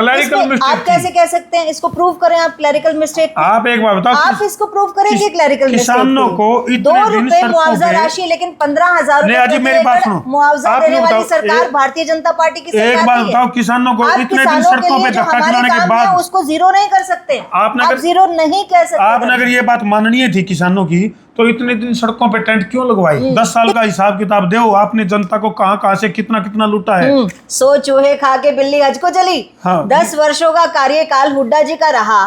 आप कैसे कह सकते हैं? इसको प्रूव करें आप, क्लैरिकल मिस्टेक। आप एक बार बताओ, आप इसको प्रूव करेंगे क्लैरिकल मिस्टेक। किसानों को ₹2 मुआवजा राशि, लेकिन 15,000 मुआवजा देने वाली सरकार भारतीय जनता पार्टी की सरकार। एक बात बताओ, किसानों को इतने दिन सड़कों पे धक्का खिलाने के बाद उसको जीरो नहीं कर सकते, आप जीरो नहीं कह सकते। आपने अगर ये बात माननी थी किसानों की, तो इतने दिन सड़कों पे टेंट क्यों लगवाई? 10 साल का हिसाब किताब दो, आपने जनता को कहां से कितना कितना लूटा है। 100 चूहे खा के बिल्ली हज को चली। 10 वर्षों का कार्यकाल हुड्डा जी का रहा।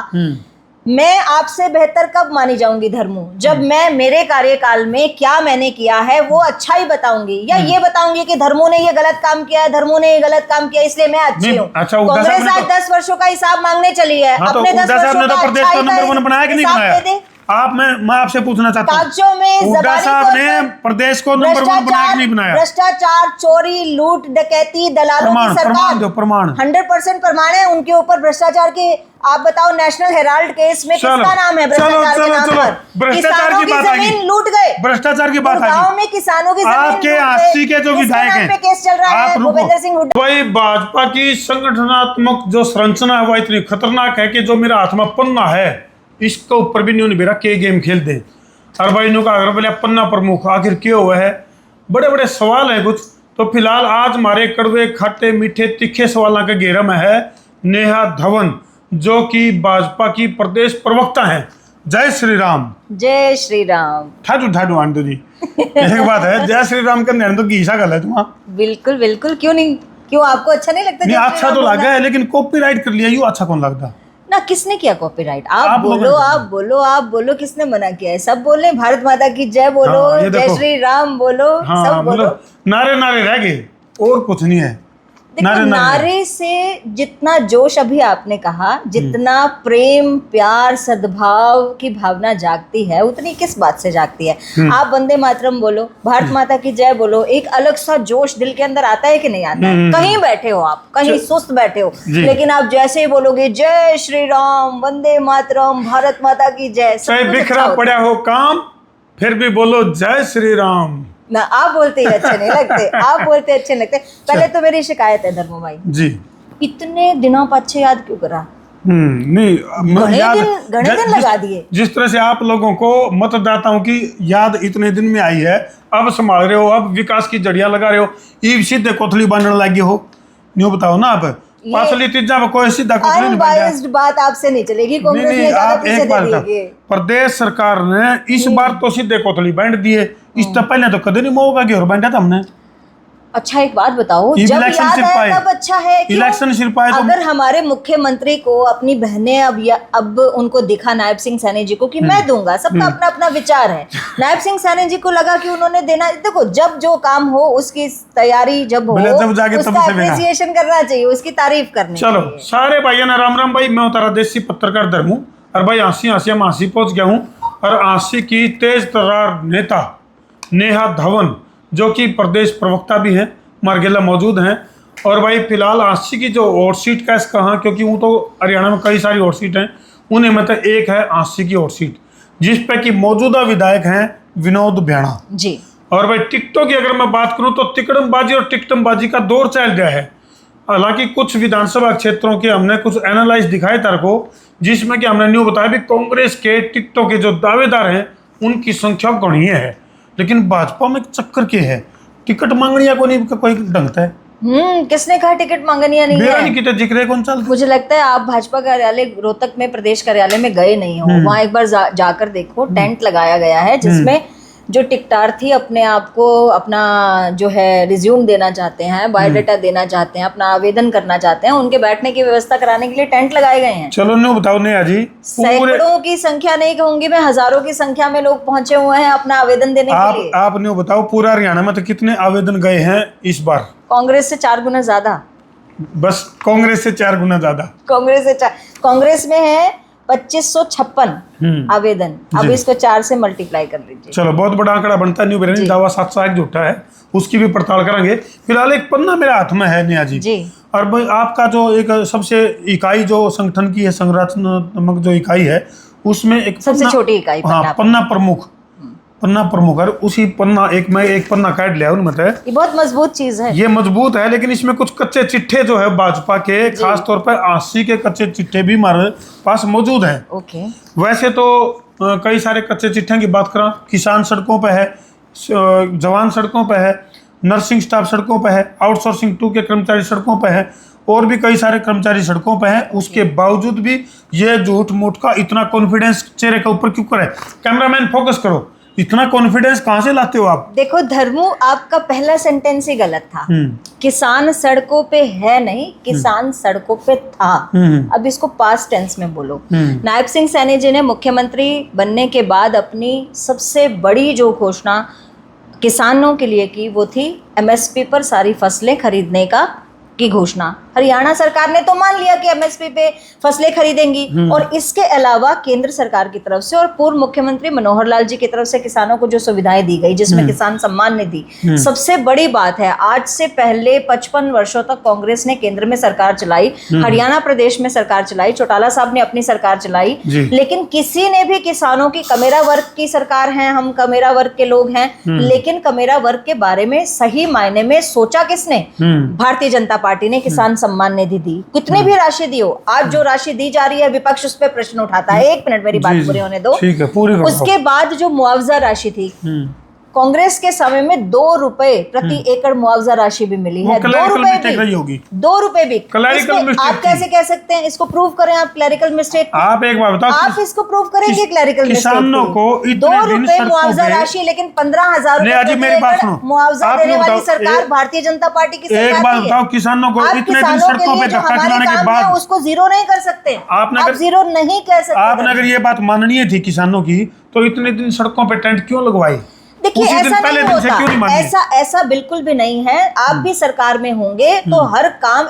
मैं आपसे बेहतर कब मानी जाऊंगी धर्मू? जब मैं मेरे कार्यकाल में क्या मैंने किया है वो अच्छा ही बताऊंगी, या ये बताऊंगी कि धर्मू ने ये गलत काम किया है, धर्मू ने ये गलत काम किया इसलिए मैं अच्छी हूँ। कांग्रेस आज 10 वर्षों का हिसाब मांगने चली है, अपने 10 वर्षों का प्रदेश को नंबर 1 बनाया कि नहीं बनाया? मैं आपसे पूछना चाहता हूँ, कागजों में हुड्डा साहब ने प्रदेश को नंबर 1 बनाया कि नहीं बनाया? भ्रष्टाचार, चोरी, लूट, डकैती, दलालों की सरकार, प्रमाण 100% प्रमाण है उनके ऊपर भ्रष्टाचार के। आप बताओ, नेशनल हेराल्ड केस में किसका नाम है भ्रष्टाचार के नाम पर? भ्रष्टाचार की बात आई, जमीन लूट गए, भ्रष्टाचार की बात आई, गांव में किसानों की आपके 80 के जो विधायक हैं, केस चल रहा है भूपेंद्र सिंह हुड्डा। भाई भाजपा की संगठनात्मक जो संरचना है वो इतनी खतरनाक है कि जो मेरा हाथ में पन्ना है इसके ऊपर भी न्यून बेरा के गेम खेल दे। और भाई नु का अगर बोले पन्ना प्रमुख आखिर क्यों हुआ है, बड़े बड़े सवाल है कुछ। तो फिलहाल आज हमारे कड़वे खाटे मीठे तीखे सवालों के घेरे में है नेहा धवन, जो कि भाजपा की प्रदेश प्रवक्ता है। जय श्री राम। जय श्री राम। ठाडू आंटू जी एक बात है, जय श्री राम का निर्णय तो घीसा गल है तुम्हारा। बिल्कुल बिल्कुल, क्यों नहीं, क्यों आपको अच्छा नहीं लगता? नहीं, अच्छा तो लगा है, लेकिन कॉपीराइट कर लिया, यूं अच्छा कौन लगता ना? किसने किया कॉपीराइट? आप बोलो किसने मना किया है? सब बोले भारत माता की जय बोलो, जय श्री राम बोलो, सब बोलो। नारे रह गए और कुछ नहीं है। देखो, नारे से जितना जोश अभी आपने कहा, जितना प्रेम प्यार सद्भाव की भावना जागती है, उतनी किस बात से जागती है? आप वंदे मातरम बोलो, भारत माता की जय बोलो, एक अलग सा जोश दिल के अंदर आता है कि नहीं आता है? कहीं बैठे हो आप, कहीं सुस्त बैठे हो, लेकिन आप जैसे ही बोलोगे जय श्री राम, वंदे मातरम, भारत माता की जय, चाहे बिखरा पड़ा हो काम, फिर भी बोलो जय श्री राम ना। आप बोलते ही अच्छे नहीं लगते, आप बोलते अच्छे लगते। पहले तो मेरी शिकायत है धर्मो भाई जी, इतने दिनों पीछे याद क्यों करा? नहीं, घने दिन लगा दिए। जिस तरह से आप लोगों को मतदाताओं की याद इतने दिन में आई है, अब संभाल रहे हो, अब विकास की जड़ियां लगा रहे हो, ईब सीधे कोथली बांधने लगे हो, न्यू बताओ ना। आप पासली तीजा में कोई सीधा कोथली नहीं बांधा। बात आपसे नहीं चलेगी, कांग्रेस ने ज्यादा पीछे दे दी है। प्रदेश सरकार ने इस बार तो सीधे कोथली बांध दिए, इससे पहले तो कदे नहीं मौका की और बांधा था हमने। अच्छा, एक बात बताओ, जब याद आया तब अच्छा है। इलेक्शन सिर्फ आए, अगर हमारे मुख्यमंत्री को अपनी बहनें अब उनको दिखा नायब सिंह सैनी जी को कि मैं दूंगा, सबका अपना अपना विचार है। नायब सिंह सैनी जी को लगा कि उन्होंने देना, देखो जब जो काम हो उसकी तैयारी जब हो, उसका अप्रिसिएशन करना चाहिए, उसकी तारीफ करनी चाहिए। चलो सारे भाइयों ने राम राम। भाई मैं तारा देसी पत्रकार धर्मू, और भाई आंसी पहुंच गया हूँ, और आंसी की तेज तर्रार नेता नेहा धवन, जो कि प्रदेश प्रवक्ता भी हैं, मार्गेला मौजूद हैं। और भाई फिलहाल आंसी की जो हॉट सीट का कहाँ, क्योंकि वो तो हरियाणा में कई सारी हॉट सीट हैं, उन्हें मतलब एक है आंसी की हॉट सीट, जिस पे कि मौजूदा विधायक हैं विनोद भ्याणा जी। और भाई टिकटों की अगर मैं बात करूं तो तिकड़मबाजी और टिकटमबाजी का दौर चल गया है। हालांकि कुछ विधानसभा क्षेत्रों के हमने कुछ एनालाइज दिखाए तार को, जिसमें कि हमने न्यू बताया भी कांग्रेस के टिकटों के जो दावेदार हैं उनकी संख्या गणनीय है, लेकिन भाजपा में चक्कर के है, टिकट मांगनिया को नहीं कोई ढंगता है। किसने कहा टिकट मांगनिया नहीं है? तो जिक्र कौन चल? मुझे लगता है आप भाजपा कार्यालय रोहतक में, प्रदेश कार्यालय में गए नहीं हो। वहाँ एक बार जाकर देखो, टेंट लगाया गया है जिसमें जो टिकटार्थी अपने आप को अपना जो है रिज्यूम देना चाहते हैं, बायोडाटा देना चाहते हैं, अपना आवेदन करना चाहते हैं, उनके बैठने की व्यवस्था कराने के लिए टेंट लगाए गए हैं। चलो न्यू बताओ नेहा जी, सैकड़ों की संख्या नहीं कहूंगी मैं, हजारों की संख्या में लोग पहुंचे हुए हैं अपना आवेदन देने के लिए। आप न्यू बताओ, पूरा हरियाणा में तो कितने आवेदन गए हैं इस बार? कांग्रेस से 4 गुना ज्यादा। बस कांग्रेस से 4 गुना ज्यादा। कांग्रेस में है 2556 आवेदन। अब इसको 4 से मल्टीप्लाई कर लीजिए। चलो बहुत बड़ा आंकड़ा बनता न्यू बेरनी, दावा 701 झूठा है, उसकी भी पड़ताल करेंगे। फिलहाल एक पन्ना मेरे हाथ में है नेहा जी, और भाई आपका जो एक सबसे इकाई जो संगठन की है, संरचनात्मक जो इकाई है, उसमें एक सबसे छोटी इकाई पन्ना प्रमुख पन्ना प्रमुख है, उसी पन्ना एक पन्ना काट लिया उनमें से। ये बहुत मजबूत चीज है। ये मजबूत है, लेकिन इसमें कुछ कच्चे चिट्ठे जो है भाजपा के, खास तौर पर 80 के कच्चे चिट्ठे भी हमारे पास मौजूद हैं। ओके। वैसे तो कई सारे कच्चे चिट्ठे की बात करें, किसान सड़कों पे है, जवान सड़कों पे है, नर्सिंग स्टाफ सड़कों पे है, आउटसोर्सिंग 2 के कर्मचारी सड़कों पे है, और भी कई सारे कर्मचारी सड़कों पे हैं। उसके बावजूद भी ये झूठ मूठ का इतना कॉन्फिडेंस चेहरे के ऊपर क्यों करे? कैमरामैन फोकस करो, इतना कॉन्फिडेंस कहाँ से लाते हो आप? देखो धर्मू, आपका पहला सेंटेंस ही गलत था। किसान सड़कों पे है नहीं, किसान सड़कों पे था। अब इसको पास्ट टेंस में बोलो। नायब सिंह सैनी जी ने मुख्यमंत्री बनने के बाद अपनी सबसे बड़ी जो घोषणा किसानों के लिए की वो थी एमएसपी पर सारी फसलें खरीदने की घोषणा। हरियाणा सरकार ने तो मान लिया कि एमएसपी पे फसलें खरीदेंगी, और इसके अलावा केंद्र सरकार की तरफ से और पूर्व मुख्यमंत्री मनोहर लाल जी की तरफ से किसानों को जो सुविधाएं दी गई, जिसमें किसान सम्मान निधि सबसे बड़ी बात है। आज से पहले 55 वर्षों तक कांग्रेस ने केंद्र में सरकार चलाई, हरियाणा प्रदेश में सरकार चलाई, चौटाला साहब ने अपनी सरकार चलाई, लेकिन किसी ने भी किसानों की, कमेरा वर्ग की सरकार है, हम कमेरा वर्ग के लोग हैं, लेकिन कमेरा वर्ग के बारे में सही मायने में सोचा किसने? भारतीय जनता पार्टी ने किसान सम्मान निधि दी। कितनी भी राशि दी हो, आज जो राशि दी जा रही है विपक्ष उस पर प्रश्न उठाता है। 1 मिनट मेरी बात पूरी होने दो। ठीक है, पूरी करो। उसके बाद जो मुआवजा राशि थी, कांग्रेस के समय में 2 रुपए प्रति एकड़ मुआवजा राशि भी मिली है। 2 रुपए भी, 2 रुपए भी। आप कैसे कह सकते हैं? इसको प्रूव करें आप, क्लैरिकल मिस्टेक। आप एक बात बताओ, आप इसको प्रूव करेंगे क्लैरिकल मिस्टेक? किसानों को 2 रुपए मुआवजा राशि, लेकिन 15,000 मुआवजा देने वाली सरकार भारतीय जनता पार्टी की सरकार। एक बात बताओ, किसानों को इतने दिन सड़कों पे धक्का खिलाने के बाद उसको जीरो नहीं कर सकते आप, जीरो नहीं कह सकते। आपने अगर ये बात माननी थी किसानों की, तो इतने दिन सड़कों पे टेंट क्यों लगवाई? देखिए ऐसा नहीं होता, ऐसा बिल्कुल भी नहीं है। आप भी सरकार में होंगे तो हर काम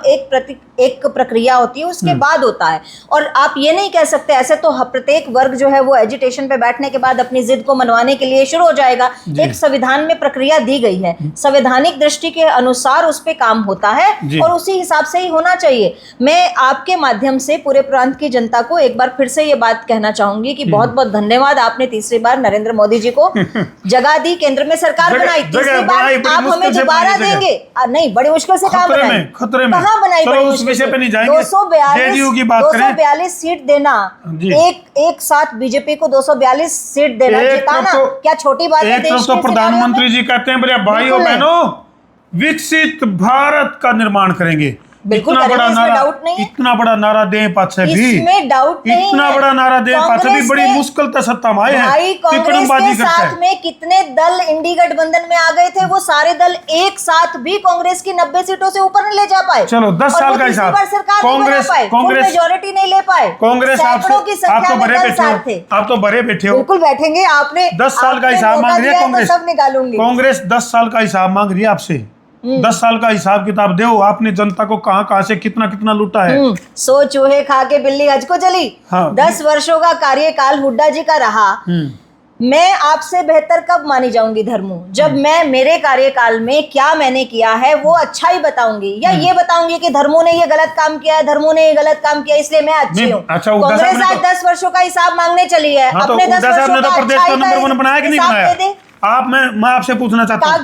एक प्रक्रिया होती है, उसके बाद होता है। और आप ये नहीं कह सकते, ऐसे तो प्रत्येक वर्ग जो है वो एजिटेशन पे बैठने के बाद अपनी जिद को मनवाने के लिए शुरू हो जाएगा। एक संविधान में प्रक्रिया दी गई है, संवैधानिक दृष्टि के अनुसार उस पे काम होता है, और उसी हिसाब से ही होना चाहिए। मैं आपके माध्यम से पूरे प्रांत की जनता को एक बार फिर से ये बात कहना चाहूंगी कि बहुत बहुत धन्यवाद, आपने तीसरी बार नरेंद्र मोदी जी को जगह दी, केंद्र में सरकार बनाई, तीसरी बार आप हमें दोबारा देंगे। नहीं, बड़ी मुश्किल से कहाँ बनाई, कहाँ बनाई? विषय पे नहीं जाएंगे। 242 सीट देना, एक साथ बीजेपी को 242 सीट देना, जिताना क्या छोटी बात है? देश तो प्रधानमंत्री जी कहते हैं मेरे भाइयों बहनों, विकसित भारत का निर्माण करेंगे। बिल्कुल इतना बड़ा नारा, डाउट नहीं है। इतना बड़ा नारा दे पाछे भी, इसमें डाउट नहीं, इतना बड़ा नारा दे पाछे भी बड़ी मुश्किल से सत्ता में आए हैं। कांग्रेस के साथ में कितने दल इंडी गठबंधन में आ गए थे, वो सारे दल एक साथ भी कांग्रेस की 90 सीटों से ऊपर नहीं ले जा पाए। चलो 10 साल का हिसाब, कांग्रेस मेजोरिटी नहीं ले पाए, कांग्रेस आप तो भरे बैठे हो। बिल्कुल बैठेंगे, आपने 10 साल का हिसाब मांग रही है कांग्रेस, सब निकालूंगी। कांग्रेस 10 साल का हिसाब मांग रही है आपसे। 10 साल का हिसाब किताब दो, आपने जनता को कहां से कितना कितना लूटा है। 100 चूहे खा के बिल्ली हज को चली। 10 वर्षों का कार्यकाल हुड्डा जी का रहा। मैं आपसे बेहतर कब मानी जाऊंगी धर्मू? जब मैं मेरे कार्यकाल में क्या मैंने किया है वो अच्छा ही बताऊंगी, या ये बताऊंगी कि धर्मू ने ये गलत काम किया है, धर्मू ने ये गलत काम किया इसलिए मैं अच्छी हूँ। कांग्रेस आज 10 वर्षों का हिसाब मांगने चली है, अपने 10 वर्षों का प्रदेश को नंबर 1 बनाया कि नहीं बनाया? मैं आपसे पूछना चाहता हूँ,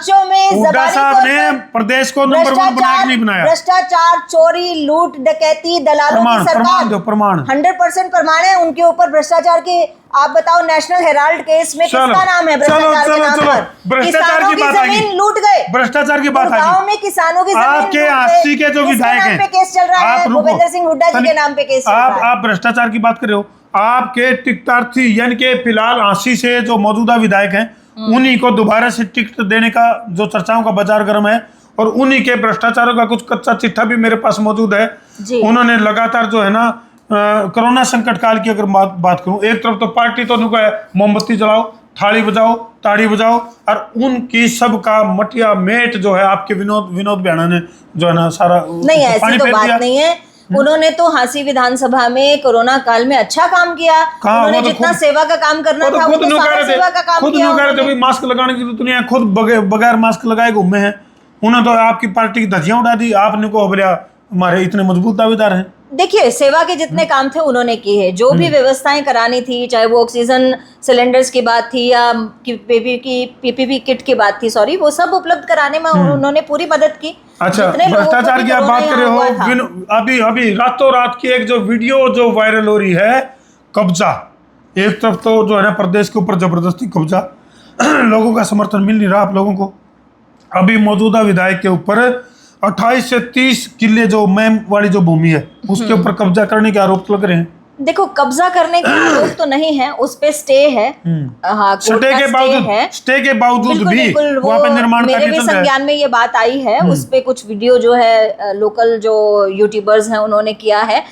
हुड्डा साहब ने प्रदेश को नंबर 1 बनाया कि नहीं बनाया? भ्रष्टाचार, चोरी, लूट, डकैती, दलालों की सरकार, प्रमाण 100% प्रमाण है उनके ऊपर भ्रष्टाचार की। आप बताओ, नेशनल हेराल्ड केस में किसका नाम है भ्रष्टाचार के नाम पर? किसानों की जमीन लूट गए, भ्रष्टाचार की बात गाँव में किसानों की आपके 80 के जो विधायक हैं, केस चल रहा है, भूपेंद्र सिंह हुड्डा जी के नाम पे केस चल रहा है। आप भ्रष्टाचार की बात कर रहे हो, आपके टिकटार्थी यानी कि फिलहाल 80 से जो मौजूदा विधायक हैं, उन्हीं को दोबारा से टिकट देने का जो चर्चाओं का बाजार गर्म है, और उन्हीं के भ्रष्टाचारों का कुछ कच्चा चिट्ठा भी मेरे पास मौजूद है। उन्होंने लगातार जो है ना, कोरोना संकट काल की अगर बात करूं, एक तरफ तो पार्टी तो उनको है मोमबत्ती जलाओ, थाली बजाओ, ताड़ी बजाओ, और उनकी सबका मटिया मेट जो है आपके विनोद बियाणा ने जो है ना सारा नहीं, ऐसी तो बात नहीं है। उन्होंने तो हांसी विधानसभा में कोरोना काल में अच्छा काम किया। उन्होंने जितना सेवा का काम करना था वो तो सारा सेवा का काम किया। खुद थे मास्क लगाने की जरूरत नहीं है, खुद बगैर मास्क लगाए घूमे हैं। उन्होंने तो आपकी पार्टी की धज्जियां उड़ा दी। आपने को बोलिया हमारे इतने मजबूत दावेदार हैं। देखिए, सेवा के जितने काम थे उन्होंने किए, जो भी व्यवस्थाएं करानी थी, चाहे वो ऑक्सीजन सिलेंडर्स की बात थी या पीपीपी किट की बात थी, सॉरी, वो सब उपलब्ध कराने में उन्होंने पूरी मदद की। अच्छा, जितने लोगों को भ्रष्टाचार भी की आप कोरोना बात कर रहे यहाँ हुआ था। हो, अभी अभी रातों रात की एक जो वीडियो जो वायरल हो रही है, कब्जा, एक तरफ तो जो है ना प्रदेश के ऊपर जबरदस्ती कब्जा, लोगों का समर्थन मिल नहीं रहा आप लोगों को। अभी मौजूदा विधायक के ऊपर 28 से 30 किले जो मैम वाली जो भूमि है उसके ऊपर कब्जा करने के आरोप लग रहे हैं। देखो, कब्जा करने का आरोप तो नहीं है, उस पे स्टे है। हाँ, कोर्ट का स्टे के बावजूद बिल्कुल, भी बिल्कुल, वहाँ पे निर्माण मेरे कार्य भी चल रहा है। संज्ञान में ये बात आई है। उस पे कुछ वीडियो जो है लोकल जो यूट्यूबर्स हैं उन्होंने किया है,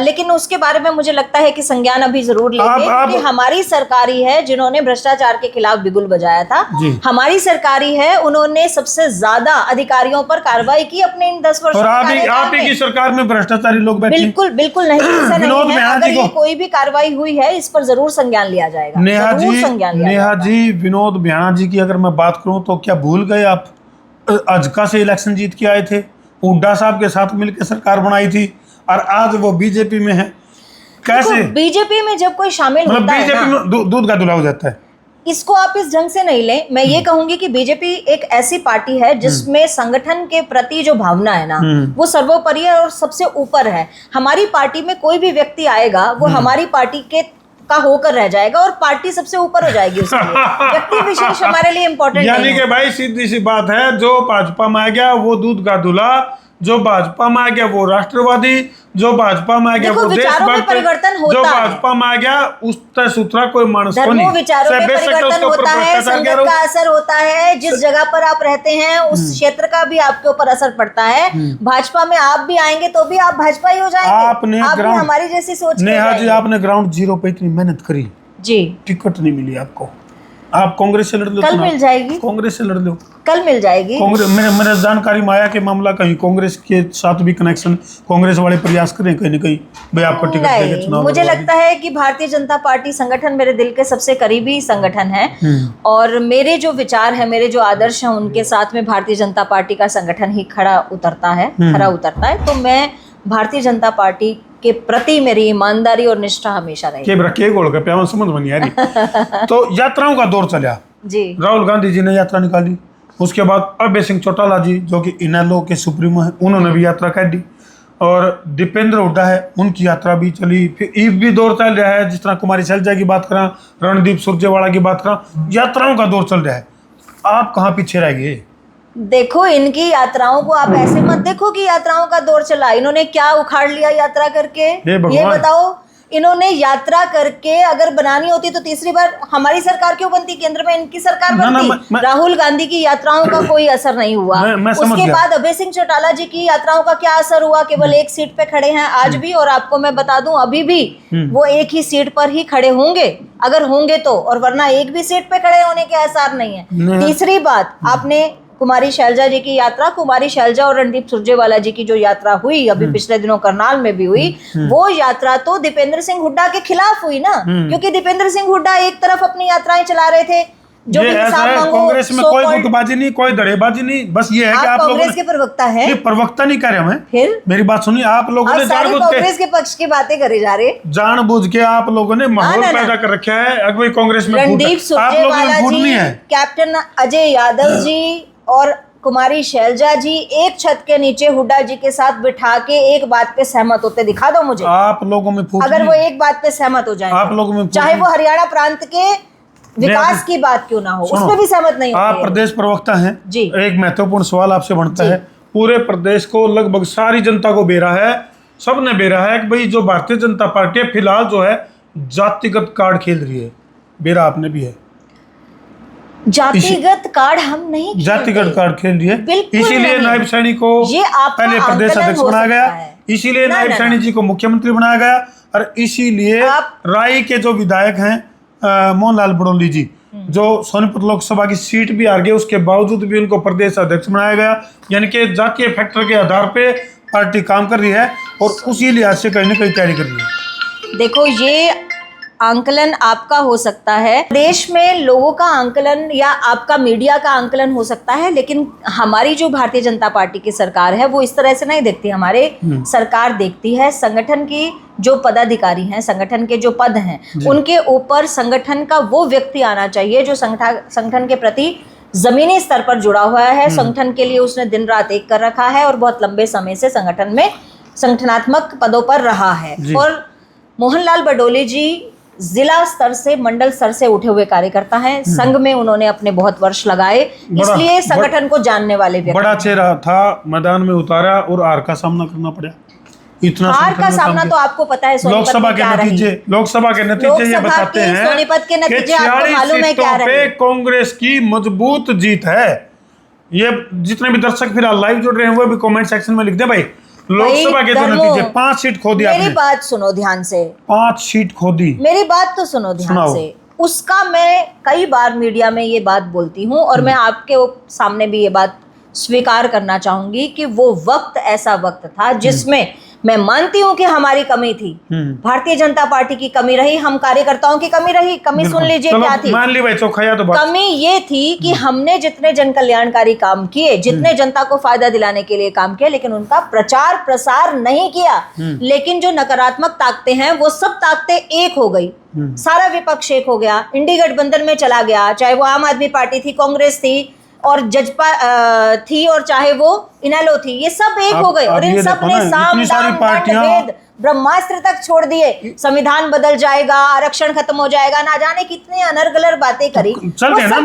लेकिन उसके बारे में मुझे लगता है कि संज्ञान अभी जरूर लेंगे, क्योंकि हमारी सरकारी है जिन्होंने भ्रष्टाचार के खिलाफ बिगुल बजाया था। हमारी सरकारी है, उन्होंने सबसे ज्यादा अधिकारियों पर कार्रवाई की अपने इन 10 वर्षों और आप ही की सरकार में भ्रष्टाचारी लोग बैठे। बिल्कुल बिल्कुल नहीं, ऐसा नहीं है। अगर ये कोई भी कार्रवाई हुई है, इस पर जरूर संज्ञान लिया जाएगा। नेहा जी, विनोद बियाणा जी की अगर मैं बात करूं तो क्या भूल गए आप, अजका से इलेक्शन जीत के आए थे, हुड्डा साहब के साथ मिलकर सरकार बनाई थी, और आज वो बीजेपी में है। कैसे बीजेपी में जब कोई शामिल होता है बीजेपी में दूध का धुला हो जाता है। इसको आप इस ढंग से नहीं लें। मैं ये कहूंगी कि बीजेपी एक ऐसी पार्टी है जिसमें संगठन के प्रति जो भावना है ना, वो सर्वोपरि है और सबसे ऊपर है। हमारी पार्टी में कोई भी व्यक्ति आएगा, वो हमारी पार्टी के का होकर रह जाएगा और पार्टी सबसे ऊपर हो जाएगी उसके लिए। व्यक्ति विशेष हमारे लिए इम्पोर्टेंट नहीं है। यानी कि भाई सीधी सी बात है, जो भाजपा में आ गया वो दूध का धुला, जो भाजपा में आ गया वो राष्ट्रवादी, जो भाजपा में आ गया वो देशभक्त, परिवर्तन होता जो भाजपा में आ गया उस सुथरा कोई मानस को नहीं। विचारों में परिवर्तन होता है, संगत का असर होता है, जिस जगह पर आप रहते हैं उस क्षेत्र का भी आपके ऊपर असर पड़ता है। भाजपा में आप भी आएंगे तो भी आप भाजपा ही हो जाएंगे। आप भी हमारी जैसी सोच। नेहा जी, आपने ग्राउंड जीरो पे इतनी मेहनत करी जी, टिकट नहीं मिली आपको, आप कांग्रेस से लड़ लो। कल मिल जाएगी, कांग्रेस से लड़ लो, कल मिल जाएगी। कांग्रेस मेरे जानकारी में आया कि मामला कहीं कांग्रेस के साथ भी कनेक्शन, कांग्रेस वाले प्रयास करें कहीं न कहीं भाई आपको टिकट देंगे चुनाव। मुझे लगता है कि भारतीय जनता पार्टी संगठन मेरे दिल के सबसे करीबी संगठन है, और मेरे जो विचार है, मेरे जो आदर्श हैं, उनके साथ में भारतीय जनता पार्टी का संगठन ही खड़ा उतरता है। तो मैं भारतीय जनता पार्टी के प्रति मेरी ईमानदारी और निष्ठा हमेशा रहेगी। समझ में नहीं आ रही। तो यात्राओं का दौर चला जी, राहुल गांधी जी ने यात्रा निकाली, उसके बाद अभय सिंह चौटाला जी जो कि इनेलो के सुप्रीमो हैं, उन्होंने भी यात्रा काटी, और दीपेंद्र हुड्डा है उनकी यात्रा भी चली। फिर ईव भी दौर चल रहा है, जिस तरह कुमारी शैलजा की बात करा, रणदीप सुरजेवाला की बात करा, यात्राओं का दौर चल रहा है। आप कहाँ पीछे रह गए? देखो, इनकी यात्राओं को आप ऐसे मत देखो कि यात्राओं का दौर चला। इन्होंने क्या उखाड़ लिया यात्रा करके, ये बताओ। इन्होंने यात्रा करके अगर बनानी होती तो तीसरी बार हमारी सरकार क्यों बनती, केंद्र में इनकी सरकार बनती। राहुल गांधी की यात्राओं का कोई असर नहीं हुआ। उसके बाद अभय सिंह चौटाला जी की यात्राओं का क्या असर हुआ, केवल एक सीट पे खड़े हैं आज भी, और आपको मैं बता दूं अभी भी वो एक ही सीट पर ही खड़े होंगे अगर होंगे तो, और वरना एक भी सीट पे खड़े होने के आसार नहीं है। तीसरी बात, आपने कुमारी शैलजा जी की यात्रा, कुमारी शैलजा और रणदीप सुरजेवाला जी की जो यात्रा हुई अभी पिछले दिनों करनाल में भी हुई, वो यात्रा तो दीपेंद्र सिंह हुड्डा के खिलाफ हुई ना, क्योंकि दीपेंद्र सिंह हुड्डा एक तरफ अपनी यात्राएं चला रहे थे। जो कांग्रेस में कोई गुटबाजी नहीं, कोई धड़ेबाजी नहीं, बस ये है कि आप कांग्रेस के प्रवक्ता हैं। ये प्रवक्ता नहीं कर रहे हैं। फिर मेरी बात सुनिए, आप लोगों ने कांग्रेस के पक्ष की बातें करे जा रहे, जानबूझ के आप लोगों ने माहौल पैदा कर रखा है। अगर कांग्रेस में रणदीप सुरजेवाला जी, कैप्टन अजय यादव जी और कुमारी शैलजा जी एक छत के नीचे हुड्डा जी के साथ बिठा के एक बात पे सहमत होते दिखा दो मुझे। आप लोगों में अगर वो एक बात पे सहमत हो जाए, आप लोगों में चाहे वो हरियाणा प्रांत के विकास की बात क्यों ना हो, उसमें भी सहमत नहीं आप प्रदेश प्रवक्ता हैं जी। एक महत्वपूर्ण सवाल आपसे बनता है। पूरे प्रदेश को लगभग सारी जनता को बेरा है, सबने बेरा है कि भाई जो भारतीय जनता पार्टी फिलहाल जो है जातिगत कार्ड खेल रही है, बेरा आपने भी है। जातिगत कार्ड हम नहीं, जातिगत कार्ड खेल रही है, इसीलिए नायब सैनी को पहले प्रदेश अध्यक्ष बनाया गया, इसीलिए नायब सैनी जी को मुख्यमंत्री बनाया गया, और इसीलिए राई के जो विधायक हैं मोहनलाल बड़ौली जी, जो सोनीपत लोकसभा की सीट भी हार गए, उसके बावजूद भी उनको प्रदेश अध्यक्ष बनाया गया। यानी कि जातीय फैक्टर के आधार पे पार्टी काम कर रही है और उसी लिहाज से कहीं ना कहीं तैयारी कर रही है। देखो, ये आंकलन आपका हो सकता है, देश में लोगों का आंकलन या आपका मीडिया का आंकलन हो सकता है, लेकिन हमारी जो भारतीय जनता पार्टी की सरकार है वो इस तरह से नहीं देखती। हमारे सरकार देखती है संगठन की जो पदाधिकारी हैं, संगठन के जो पद हैं, उनके ऊपर संगठन का वो व्यक्ति आना चाहिए जो संगठन के प्रति जमीनी स्तर पर जुड़ा हुआ है, संगठन के लिए उसने दिन रात एक कर रखा है और बहुत लंबे समय से संगठन में संगठनात्मक पदों पर रहा है। और मोहनलाल बडोले जी जिला स्तर से, मंडल स्तर से उठे हुए कार्यकर्ता हैं। संघ में उन्होंने अपने बहुत वर्ष लगाए, इसलिए संगठन को जानने वाले व्यक्ति। बड़ा चेहरा था, मैदान में उतारा और हार का सामना करना पड़ा। इतना हार का सामना तो आपको पता है लोकसभा के नतीजे ये बताते हैं सोनीपत के नतीजे आपको मालूम है क्या रहे। कांग्रेस की मजबूत जीत है। ये जितने भी दर्शक फिलहाल लाइव जुड़ रहे हैं वो भी कमेंट सेक्शन में लिख दे भाई। लोकसभा के जो नतीजे 5 सीट खो दी। मेरी बात सुनो ध्यान से, 5 सीट खो दी। मेरी बात तो सुनो ध्यान से। उसका मैं कई बार मीडिया में ये बात बोलती हूँ और मैं आपके सामने भी ये बात स्वीकार करना चाहूंगी कि वो वक्त ऐसा वक्त था जिसमें मैं मानती हूं कि हमारी कमी थी, भारतीय जनता पार्टी की कमी रही, हम कार्यकर्ताओं की कमी रही। कमी सुन लीजिए क्या थी। मान ली भाई चौखाया तो बात। कमी ये थी कि हमने जितने जन कल्याणकारी काम किए, जितने जनता को फायदा दिलाने के लिए काम किया, लेकिन उनका प्रचार प्रसार नहीं किया। लेकिन जो नकारात्मक ताकतें हैं वो सब ताकतें एक हो गई, सारा विपक्ष एक हो गया, इंडी गठबंधन में चला गया, चाहे वो आम आदमी पार्टी थी, कांग्रेस थी और जजपा थी और चाहे वो इनेलो थी, ये सब एक हो गए। और इन सब ने साम दाम दंड भेद ब्रह्मास्त्र तक छोड़ दिए। संविधान बदल जाएगा, आरक्षण खत्म हो जाएगा, ना जाने कितने अनर्गलर बातें करी। चल रहे हैं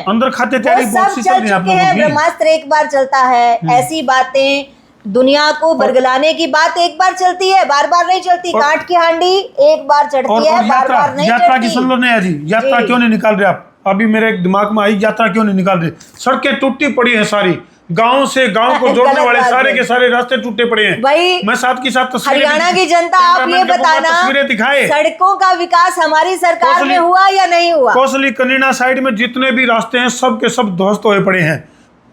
अंदर खाते तैयारी सब चल चुके हैं। ब्रह्मास्त्र एक बार चलता है, ऐसी बातें दुनिया को बरगलाने की बात एक बार चलती है, बार बार नहीं चलती। काट की हांडी एक बार चढ़ती है, बार बार नहीं चढ़ती। यात्रा की सुन लो नया जी, यात्रा क्यों नहीं निकाल रहे आप? अभी मेरे दिमाग में आई, यात्रा क्यों नहीं निकाल रहे? सड़कें टूटी पड़ी हैं सारी, गांव से गांव को जोड़ने वाले सारे के सारे रास्ते टूटे पड़े हैं भाई। मैं साथ की साथ हरियाणा की जनता, आप ये बताना, सड़कों का विकास हमारी सरकार में हुआ या नहीं हुआ? कोसली कनीना साइड में जितने भी रास्ते हैं सब के सब ध्वस्त हुए पड़े हैं।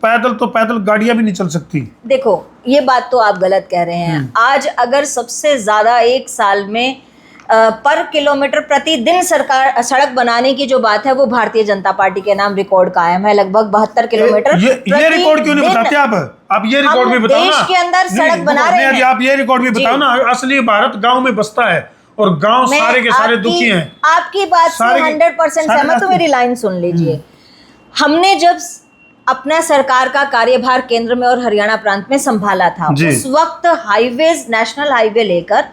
पैदल गाड़ियां भी नहीं चल सकती। देखो ये बात तो आप गलत कह रहे हैं। आज अगर सबसे ज्यादा एक साल में पर किलोमीटर प्रतिदिन सरकार सड़क बनाने की जो बात है वो भारतीय जनता पार्टी के नाम रिकॉर्ड कायम है, लगभग 72 किलोमीटर। ये रिकॉर्ड क्यों नहीं बताते आप ये रिकॉर्ड भी बताओ ना। देश के अंदर सड़क बना रहे हैं, आप ये रिकॉर्ड भी बताओ ना। असली भारत गांव में बसता है और गांव सारे के सारे दुखी हैं। आपकी बात से 100% सहमत हूं। मेरी लाइन सुन लीजिए। हमने जब अपना सरकार का कार्यभार केंद्र में और हरियाणा प्रांत में संभाला था, उस वक्त हाईवेज, नेशनल हाईवे लेकर,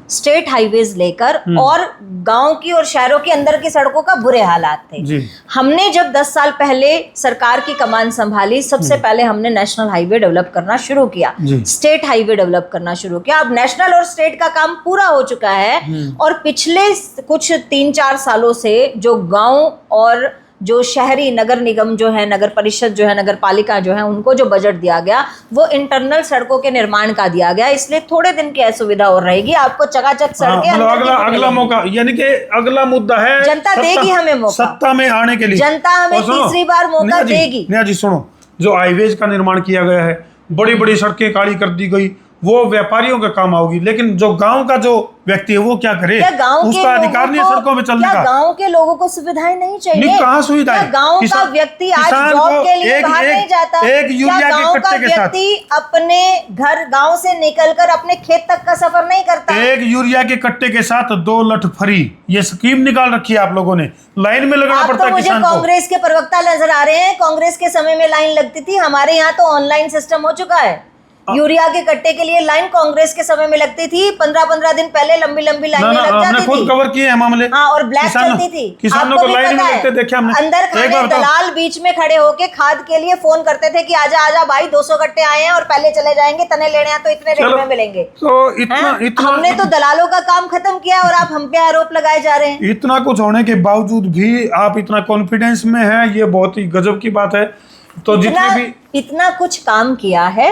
स्टेट हाईवेज लेकर और गांव की और शहरों के अंदर की सड़कों का बुरे हालात थे। हमने जब 10 साल पहले सरकार की कमान संभाली, सबसे पहले हमने नेशनल हाईवे डेवलप करना शुरू किया, स्टेट हाईवे डेवलप करना शुरू किया। अब नेशनल और स्टेट का काम पूरा हो चुका है और पिछले कुछ 3-4 सालों से जो गांव और जो शहरी नगर निगम जो है, नगर परिषद जो है, नगर पालिका जो है, उनको जो बजट दिया गया वो इंटरनल सड़कों के निर्माण का दिया गया। इसलिए थोड़े दिन की असुविधा और रहेगी, आपको चकाचक सड़कें अगला मौका, यानी कि अगला मुद्दा है, जनता देगी हमें मौका, सत्ता में आने के लिए जनता हमें तीसरी बार मौका देगी। नया जी सुनो, जो हाईवेज का निर्माण किया गया है, बड़ी बड़ी सड़कें काली कर दी गई, वो व्यापारियों का काम आओगी, लेकिन जो गांव का जो व्यक्ति है वो क्या करे? उसका अधिकार नहीं है सड़कों में चलने का। गांव के लोगों को सुविधाएं नहीं चाहिए? कहाँ सुविधाएं? गांव का व्यक्ति आज जॉब के लिए बाहर नहीं जाता। एक यूरिया के कट्टे के साथ व्यक्ति अपने घर गांव से निकलकर अपने खेत तक का सफर नहीं करता। एक यूरिया के कट्टे के साथ 2 लठ फ्री, ये स्कीम निकाल रखी है आप लोगों ने। लाइन में लगना पड़ता है किसान को। मुझे कांग्रेस के प्रवक्ता नजर आ रहे हैं। कांग्रेस के समय में लाइन लगती थी, हमारे यहाँ तो ऑनलाइन सिस्टम हो चुका है। यूरिया के कट्टे के लिए लाइन कांग्रेस के समय में लगती थी, 15-15 दिन पहले लंबी लंबी लाइनें लग जाती थी। खुद कवर किए हैं मामले। हाँ, और ब्लैक चलती थी। किसानों को लाइन में लगते देखे हमने। अंदर खड़े दलाल बीच में खड़े होके खाद के लिए फोन करते थे कि आजा आजा भाई, 200 कट्टे आए हैं और पहले चले जाएंगे, तने लेने हैं तो इतने रेट में मिलेंगे। तो इतना हमने तो दलालों का काम खत्म किया और आप हम पे आरोप लगाए जा रहे हैं। इतना कुछ होने के बावजूद भी आप इतना कॉन्फिडेंस में हैं, ये बहुत ही गजब की बात है। तो इतना कुछ काम किया है,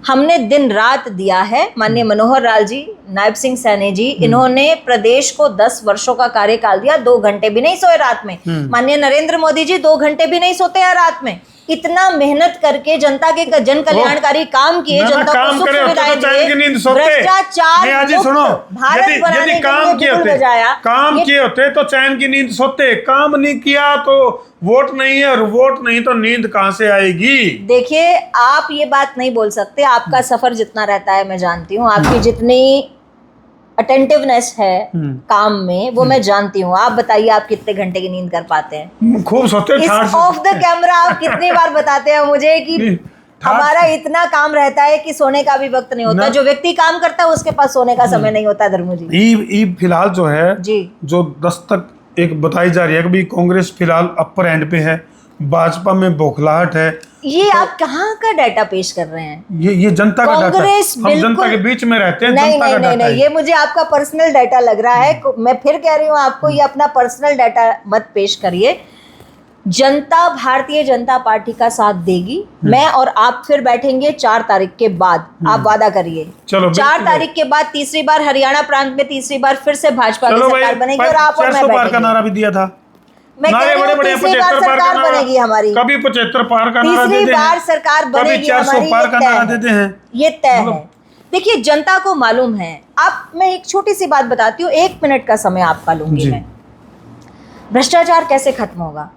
हमने दिन रात दिया है। माननीय मनोहर लाल जी, नायब सिंह सैनी जी, इन्होंने प्रदेश को 10 वर्षों का कार्यकाल दिया, 2 घंटे भी नहीं सोए रात में। माननीय नरेंद्र मोदी जी 2 घंटे भी नहीं सोते हैं रात में। इतना मेहनत करके जनता के जन कल्याणकारी काम किए, ना, जनता को काम सुख करे होते सुविधाएं तो चैन की नींद दिए, सोते। भ्रष्टाचार नेहा जी मुक्त सुनो, भारत बनाने यदि के काम लिए किए बिगुल होते, बजाया। काम ये किए होते तो चैन की नींद सोते। काम नहीं किया तो वोट नहीं है, और वोट नहीं तो नींद कहां से आएगी? देखिए, आप ये बात नहीं बोल सकते। आपका सफर जितना रहता है मैं जानती हूँ, आपकी जितनी अटेंटिवनेस है काम में वो मैं जानती हूँ। आप बताइए, आप कितने घंटे की नींद कर पाते हैं? खूब सोते, इस ठाठ से ऑफ द सोते। कैमरा आप कितनी बार बताते हैं मुझे कि ठाठ हमारा इतना काम रहता है कि सोने का भी वक्त नहीं होता। ना। जो व्यक्ति काम करता है उसके पास सोने का समय नहीं होता। धर्मू जी ई फिलहाल जो है जी, जो दस्तक एक बताई जा रही है कि भाई कांग्रेस फिलहाल अपर एंड पे है, भाजपा में बौखलाहट है। ये आप कहाँ का डाटा पेश कर रहे हैं? ये जनता का डाटा है। कांग्रेस हम जनता बिल्कुल- के बीच में रहते हैं, नहीं जनता नहीं का नहीं डाटा नहीं, है। ये मुझे आपका पर्सनल डाटा लग रहा है। मैं फिर कह रही हूँ आपको, ये अपना पर्सनल डाटा मत पेश करिए। जनता भारतीय जनता पार्टी का साथ देगी। मैं और आप फिर बैठेंगे 4 तारीख के बाद। आप वादा करिए, चलो 4 बिल्कुल। तारीख के बाद तीसरी बार हरियाणा प्रांत में तीसरी बार फिर से भाजपा की चलो सरकार भाई, बनेगी और आप और मैं 400 पार का बैठेंगे। नारा भी दिया था। मैं कह नारे रही बड़े हूँ बड़े, तीसरी बार 75 पार का सरकार नारा, बनेगी हमारी। कभी 75 पार का नारा तीसरी देते हैं, बार सरकार कभी बनेगी 400 हमारी। पार का नारा देते हैं। ये तय है। देखिए, जनता को मालूम है। आप, मैं एक छोटी सी बात बताती हूँ, 1 मिनट का समय आपका लूंगी जी। मैं। भ्रष्टाचार कैसे खत्म होगा?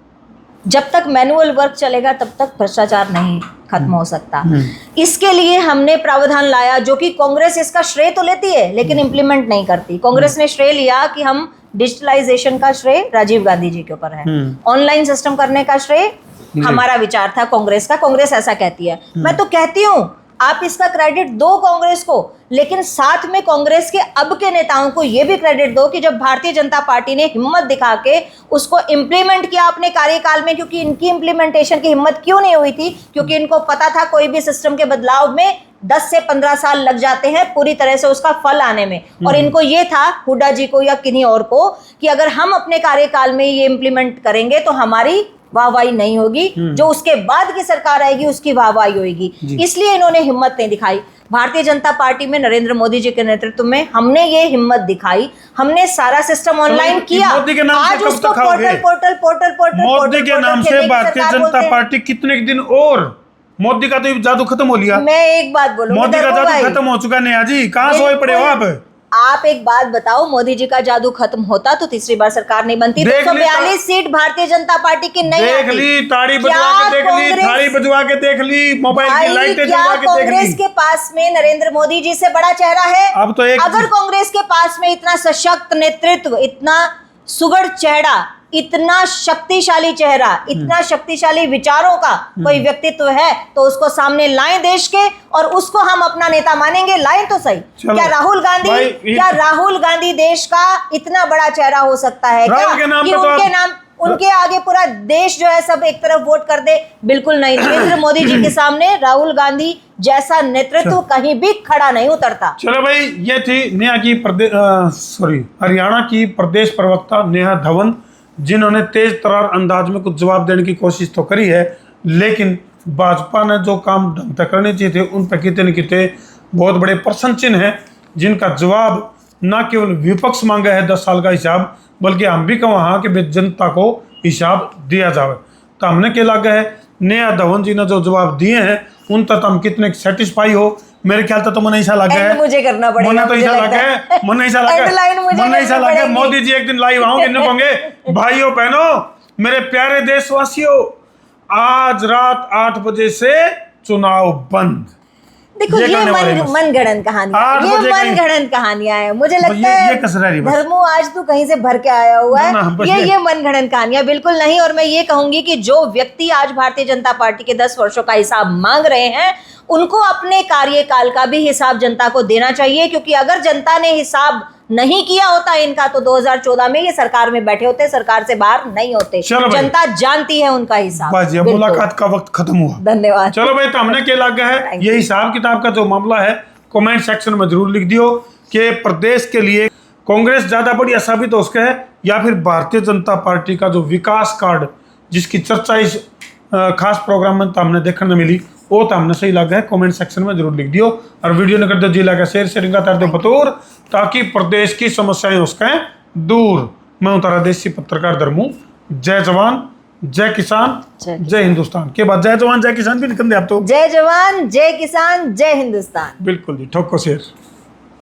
जब तक मैनुअल वर्क चलेगा तब तक भ्रष्टाचार नहीं खत्म हो सकता। इसके लिए हमने प्रावधान लाया, जो कि कांग्रेस इसका श्रेय तो लेती है लेकिन इम्प्लीमेंट नहीं करती। कांग्रेस ने श्रेय लिया कि हम डिजिटलाइजेशन का श्रेय राजीव गांधी जी के ऊपर है, ऑनलाइन सिस्टम करने का श्रेय हमारा विचार था कांग्रेस का। कांग्रेस ऐसा कहती है। मैं तो कहती हूँ आप इसका क्रेडिट दो कांग्रेस को, लेकिन साथ में कांग्रेस के अब के नेताओं को यह भी क्रेडिट दो कि जब भारतीय जनता पार्टी ने हिम्मत दिखा के उसको इम्प्लीमेंट किया अपने कार्यकाल में। क्योंकि इनकी इम्प्लीमेंटेशन की हिम्मत क्यों नहीं हुई थी? क्योंकि इनको पता था कोई भी सिस्टम के बदलाव में 10 से 15 साल लग जाते हैं पूरी तरह से उसका फल आने में। और इनको ये था, हुड्डा जी को या किन्हीं और को, कि अगर हम अपने कार्यकाल में ये इम्प्लीमेंट करेंगे तो हमारी वाहवाही नहीं होगी, जो उसके बाद की सरकार आएगी उसकी वाहवाही होगी। इसलिए इन्होंने हिम्मत नहीं दिखाई। भारतीय जनता पार्टी में नरेंद्र मोदी जी के नेतृत्व में हमने ये हिम्मत दिखाई। हमने सारा सिस्टम ऑनलाइन किया। मोदी के नाम से आज कब उसको तक खाओगे? पोर्टल मोदी के नाम से भारतीय जनता पार्टी कितने दिन और? मोदी का तो जादू खत्म हो लिया। मैं एक बात बोलूं, मोदी का जादू खत्म हो चुका। नेहा जी कहाँ सोए पड़े हो आप एक बात बताओ, मोदी जी का जादू खत्म होता तो तीसरी बार सरकार नहीं बनती। 242 सीट भारतीय जनता पार्टी की नहीं देख आती। ली, ताड़ी बजवा के देख ली, थाली बजवा के देख ली, मोबाइल की लाइटें जलवा के देख कांग्रेस ली। के पास में नरेंद्र मोदी जी से बड़ा चेहरा है? अब तो एक अगर कांग्रेस के पास में इतना सशक्त नेतृत्व, इतना सुगढ़ चेहरा, इतना शक्तिशाली चेहरा, इतना शक्तिशाली विचारों का कोई व्यक्तित्व है तो उसको सामने लाएं देश के, और उसको हम अपना नेता मानेंगे। लाएं तो सही। क्या राहुल गांधी देश का इतना बड़ा चेहरा हो सकता है क्या कि उनके आगे पूरा देश जो है सब एक तरफ वोट कर दे? बिल्कुल नहीं। नरेंद्र मोदी जी के सामने राहुल गांधी जैसा नेतृत्व कहीं भी खड़ा नहीं उतरता। चलो भाई, ये थी नेहा की हरियाणा की प्रदेश प्रवक्ता नेहा धवन, जिन्होंने तेज तरार अंदाज में कुछ जवाब देने की कोशिश तो करी है, लेकिन भाजपा ने जो काम ढंग से करने चाहिए थे उन पर कितने न कितने बहुत बड़े प्रश्न चिन्ह हैं, जिनका जवाब न केवल विपक्ष मांगा है 10 साल का हिसाब, बल्कि हम भी कहा हाँ कि जनता को हिसाब दिया जाए। तो हमने क्या लगा है, नेहा धवन जी ने जो जवाब दिए हैं उन तक हम कितने सेटिस्फाई हो? मेरे ख्याल से तो मन ऐसा लगा है, मुझे करना पड़ेगा। मन तो ऐसा लगा है, मन ऐसा लगा है मोदी जी एक दिन लाइव आओगे, कहोगे भाइयों बहनों मेरे प्यारे देशवासियों, आज रात 8 बजे से चुनाव बंद। देखो, ये मनगढ़ंत कहानियां हैं। मुझे लगता है धर्मो आज तू कहीं से भर के आया हुआ है। ये मनगढ़ंत कहानियां बिल्कुल नहीं। और मैं ये कहूंगी कि जो व्यक्ति आज भारतीय जनता पार्टी के 10 वर्षों का हिसाब मांग रहे हैं, उनको अपने कार्यकाल का भी हिसाब जनता को देना चाहिए। क्योंकि अगर जनता ने हिसाब नहीं किया होता इनका तो 2014 में ये सरकार में बैठे होते, सरकार से बाहर नहीं होते। जनता जानती है उनका हिसाब। मुलाकात का वक्त खत्म हुआ। धन्यवाद। चलो भाई, तो हमने क्या लगा है, ये हिसाब किताब का जो मामला है कमेंट सेक्शन में जरूर लिख दियो कि प्रदेश के लिए कांग्रेस ज्यादा बढ़िया साबित हो सके है या फिर भारतीय जनता पार्टी का जो विकास कार्ड जिसकी चर्चा इस खास प्रोग्राम में तो हमने देखने मिली, वो तो हमने सही लगा है। कमेंट सेक्शन में जरूर लिख दियो और वीडियो ने कर दो जिला का शेयरिंग का कर दो बतौर, ताकि प्रदेश की समस्याएं हो सकें दूर। मैं हूं तारा देसी पत्रकार धर्मू। जय जवान जय किसान जय जय हिंदुस्तान के बाद जय जवान जय किसान भी निकल दे आप तो। जय जवान जय किसान जय हिंदुस्तान। बिल्कुल जी, ठोको शेर।